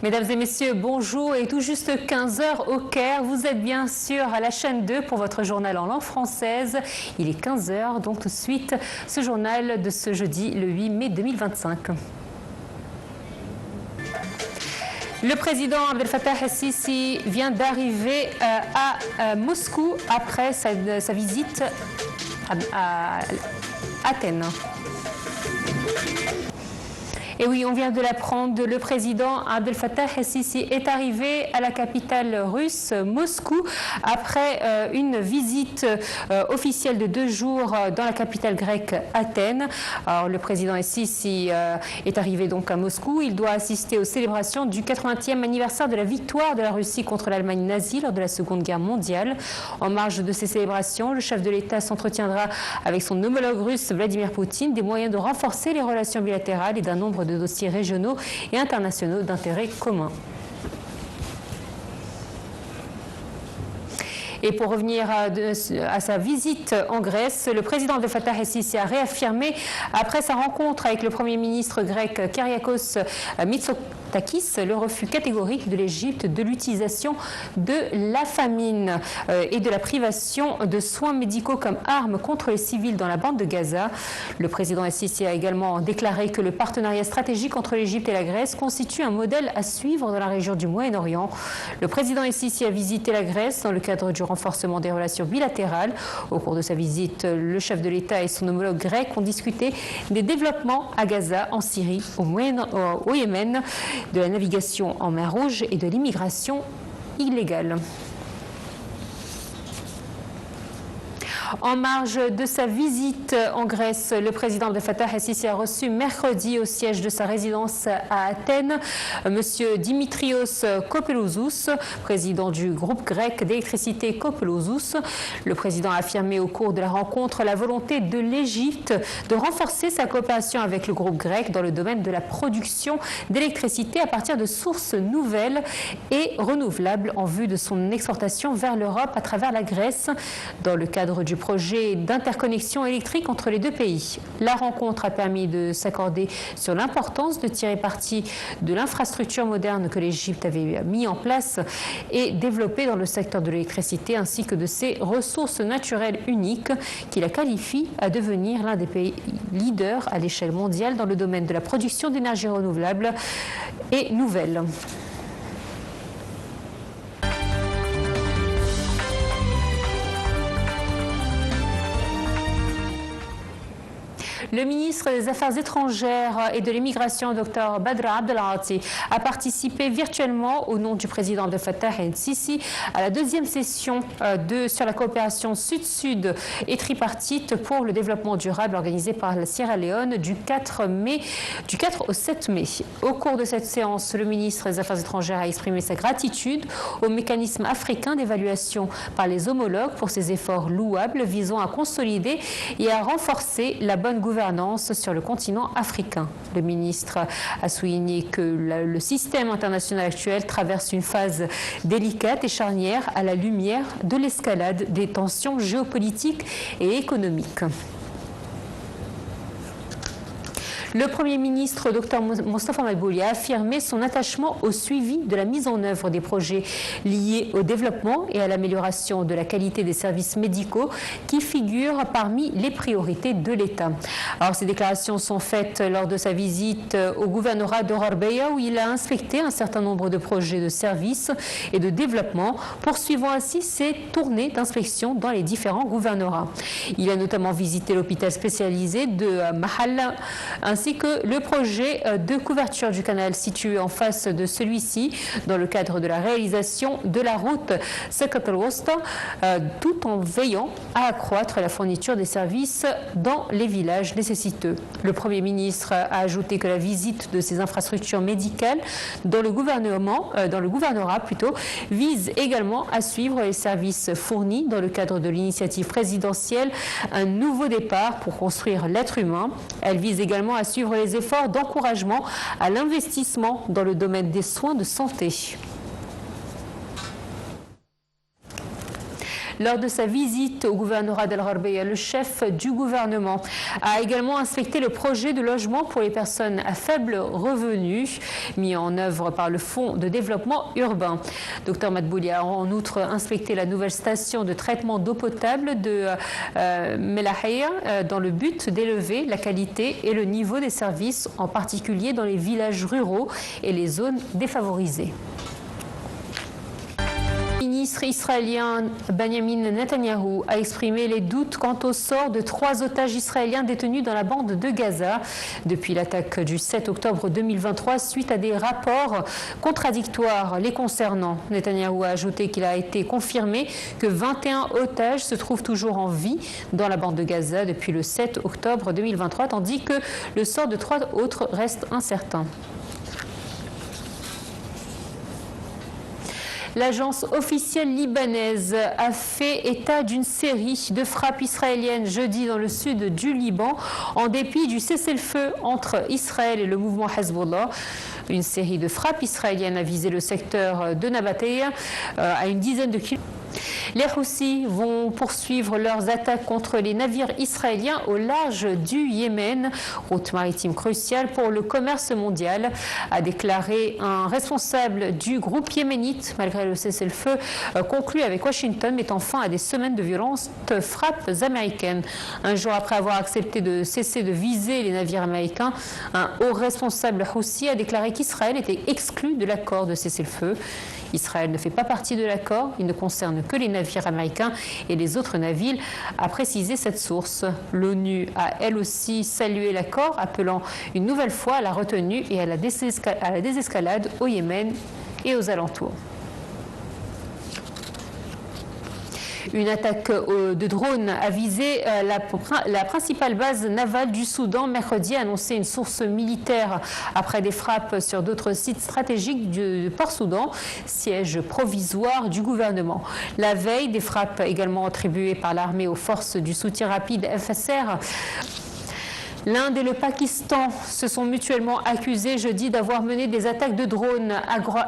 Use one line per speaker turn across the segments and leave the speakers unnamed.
Mesdames et messieurs, bonjour et tout juste 15 h au Caire. Vous êtes bien sûr à la chaîne 2 pour votre journal en langue française. Il est 15 h, donc tout de suite ce journal de ce jeudi le 8 mai 2025. Le président Abdel Fattah el-Sisi vient d'arriver à Moscou après sa visite à Athènes. Et oui, on vient de l'apprendre, le président Abdel Fattah el-Sisi est arrivé à la capitale russe, Moscou, après une visite officielle de 2 jours dans la capitale grecque, Athènes. Alors, le président el-Sisi est arrivé donc à Moscou. Il doit assister aux célébrations du 80e anniversaire de la victoire de la Russie contre l'Allemagne nazie lors de la Seconde Guerre mondiale. En marge de ces célébrations, le chef de l'État s'entretiendra avec son homologue russe Vladimir Poutine des moyens de renforcer les relations bilatérales et d'un nombre de dossiers régionaux et internationaux d'intérêt commun. Et pour revenir à sa visite en Grèce, le président Abdel Fattah el-Sisi a réaffirmé, après sa rencontre avec le Premier ministre grec Kyriakos Mitsotakis, le refus catégorique de l'Égypte de l'utilisation de la famine et de la privation de soins médicaux comme arme contre les civils dans la bande de Gaza. Le président el-Sisi a également déclaré que le partenariat stratégique entre l'Égypte et la Grèce constitue un modèle à suivre dans la région du Moyen-Orient. Le président el-Sisi a visité la Grèce dans le cadre du renforcement des relations bilatérales. Au cours de sa visite, le chef de l'État et son homologue grec ont discuté des développements à Gaza, en Syrie, au Yémen, de la navigation en mer Rouge et de l'immigration illégale. En marge de sa visite en Grèce, le président Abdel Fattah el-Sisi a reçu mercredi au siège de sa résidence à Athènes M. Dimitrios Kopelouzous, président du groupe grec d'électricité Kopelouzous. Le président a affirmé au cours de la rencontre la volonté de l'Égypte de renforcer sa coopération avec le groupe grec dans le domaine de la production d'électricité à partir de sources nouvelles et renouvelables en vue de son exportation vers l'Europe à travers la Grèce dans le cadre du projet d'interconnexion électrique entre les deux pays. La rencontre a permis de s'accorder sur l'importance de tirer parti de l'infrastructure moderne que l'Égypte avait mis en place et développée dans le secteur de l'électricité ainsi que de ses ressources naturelles uniques qui la qualifient à devenir l'un des pays leaders à l'échelle mondiale dans le domaine de la production d'énergie renouvelable et nouvelle. Le ministre des Affaires étrangères et de l'immigration, Dr Badr Abdelati, a participé virtuellement au nom du président Abdel Fattah el-Sisi à la 2e session sur la coopération sud-sud et tripartite pour le développement durable organisée par la Sierra Leone du 4 au 7 mai. Au cours de cette séance, le ministre des Affaires étrangères a exprimé sa gratitude au mécanisme africain d'évaluation par les homologues pour ses efforts louables visant à consolider et à renforcer la bonne gouvernance sur le continent africain. Le ministre a souligné que le système international actuel traverse une phase délicate et charnière à la lumière de l'escalade des tensions géopolitiques et économiques. Le Premier ministre, Dr Mostafa Madbouli, a affirmé son attachement au suivi de la mise en œuvre des projets liés au développement et à l'amélioration de la qualité des services médicaux qui figurent parmi les priorités de l'État. Alors, ces déclarations sont faites lors de sa visite au gouvernorat d'Orarbeya où il a inspecté un certain nombre de projets de services et de développement, poursuivant ainsi ses tournées d'inspection dans les différents gouvernorats. Il a notamment visité l'hôpital spécialisé de Mahalla ainsi que le projet de couverture du canal situé en face de celui-ci dans le cadre de la réalisation de la route Sekat-el-Wosta, tout en veillant à accroître la fourniture des services dans les villages nécessiteux. Le Premier ministre a ajouté que la visite de ces infrastructures médicales dans le gouvernorat vise également à suivre les services fournis dans le cadre de l'initiative présidentielle Un nouveau départ pour construire l'être humain. Elle vise également à suivre les efforts d'encouragement à l'investissement dans le domaine des soins de santé. Lors de sa visite au gouvernorat d'Al Gharbiya, le chef du gouvernement a également inspecté le projet de logement pour les personnes à faible revenu mis en œuvre par le Fonds de développement urbain. Dr Madboulia a en outre inspecté la nouvelle station de traitement d'eau potable de Melahia dans le but d'élever la qualité et le niveau des services, en particulier dans les villages ruraux et les zones défavorisées. Le ministre israélien Benjamin Netanyahou a exprimé les doutes quant au sort de 3 otages israéliens détenus dans la bande de Gaza depuis l'attaque du 7 octobre 2023 suite à des rapports contradictoires les concernant. Netanyahou a ajouté qu'il a été confirmé que 21 otages se trouvent toujours en vie dans la bande de Gaza depuis le 7 octobre 2023, tandis que le sort de 3 autres reste incertain. L'agence officielle libanaise a fait état d'une série de frappes israéliennes jeudi dans le sud du Liban, en dépit du cessez-le-feu entre Israël et le mouvement Hezbollah. Une série de frappes israéliennes a visé le secteur de Nabatéa à une dizaine de kilomètres. Les Houthis vont poursuivre leurs attaques contre les navires israéliens au large du Yémen, route maritime cruciale pour le commerce mondial, a déclaré un responsable du groupe yéménite, malgré le cessez-le-feu conclu avec Washington, mettant fin à des semaines de violentes frappes américaines. Un jour après avoir accepté de cesser de viser les navires américains, un haut responsable Houthi a déclaré qu'Israël était exclu de l'accord de cessez-le-feu. Israël ne fait pas partie de l'accord, il ne concerne que les navires américains et les autres navires, a précisé cette source. L'ONU a elle aussi salué l'accord, appelant une nouvelle fois à la retenue et à la désescalade au Yémen et aux alentours. Une attaque de drones a visé la principale base navale du Soudan mercredi, a annoncé une source militaire après des frappes sur d'autres sites stratégiques du Port-Soudan, siège provisoire du gouvernement. La veille, des frappes également attribuées par l'armée aux forces du soutien rapide FSR. L'Inde et le Pakistan se sont mutuellement accusés jeudi d'avoir mené des attaques de drones,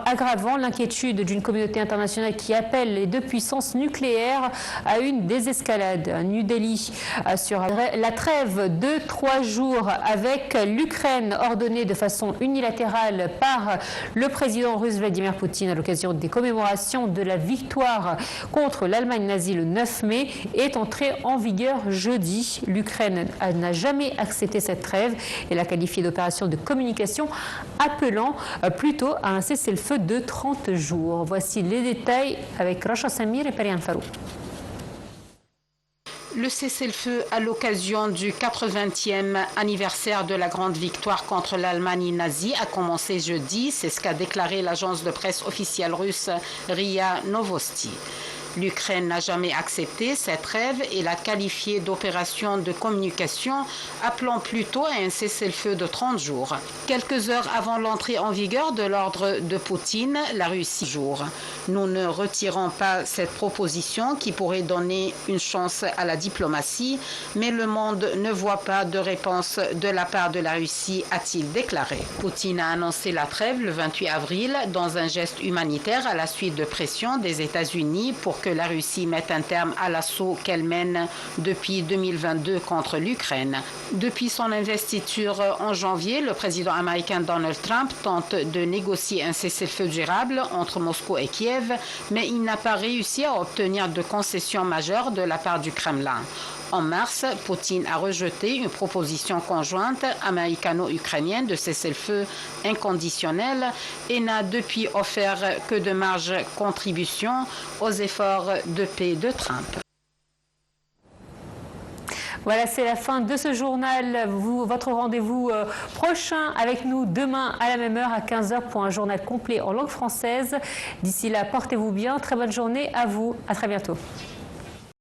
aggravant l'inquiétude d'une communauté internationale qui appelle les deux puissances nucléaires à une désescalade. New Delhi assure la trêve de 3 jours avec l'Ukraine, ordonnée de façon unilatérale par le président russe Vladimir Poutine à l'occasion des commémorations de la victoire contre l'Allemagne nazie le 9 mai, est entrée en vigueur jeudi. L'Ukraine n'a jamais accepté cette trêve et l'a qualifiée d'opération de communication, appelant plutôt à un cessez-le-feu de 30 jours. Voici les détails avec Rasha Samir et Perian Farou.
Le cessez-le-feu à l'occasion du 80e anniversaire de la grande victoire contre l'Allemagne nazie a commencé jeudi, c'est ce qu'a déclaré l'agence de presse officielle russe RIA Novosti. L'Ukraine n'a jamais accepté cette trêve et l'a qualifiée d'opération de communication, appelant plutôt à un cessez-le-feu de 30 jours. Quelques heures avant l'entrée en vigueur de l'ordre de Poutine, la Russie jour. Nous ne retirons pas cette proposition qui pourrait donner une chance à la diplomatie, mais le monde ne voit pas de réponse de la part de la Russie, a-t-il déclaré. Poutine a annoncé la trêve le 28 avril dans un geste humanitaire à la suite de pression des États-Unis pour que la Russie mette un terme à l'assaut qu'elle mène depuis 2022 contre l'Ukraine. Depuis son investiture en janvier, le président américain Donald Trump tente de négocier un cessez-le-feu durable entre Moscou et Kiev, mais il n'a pas réussi à obtenir de concessions majeures de la part du Kremlin. En mars, Poutine a rejeté une proposition conjointe américano-ukrainienne de cessez-le-feu inconditionnel et n'a depuis offert que de marges contributions aux efforts de paix de Trump.
Voilà, c'est la fin de ce journal. Votre rendez-vous prochain avec nous demain à la même heure à 15h pour un journal complet en langue française. D'ici là, portez-vous bien. Très bonne journée à vous. À très bientôt.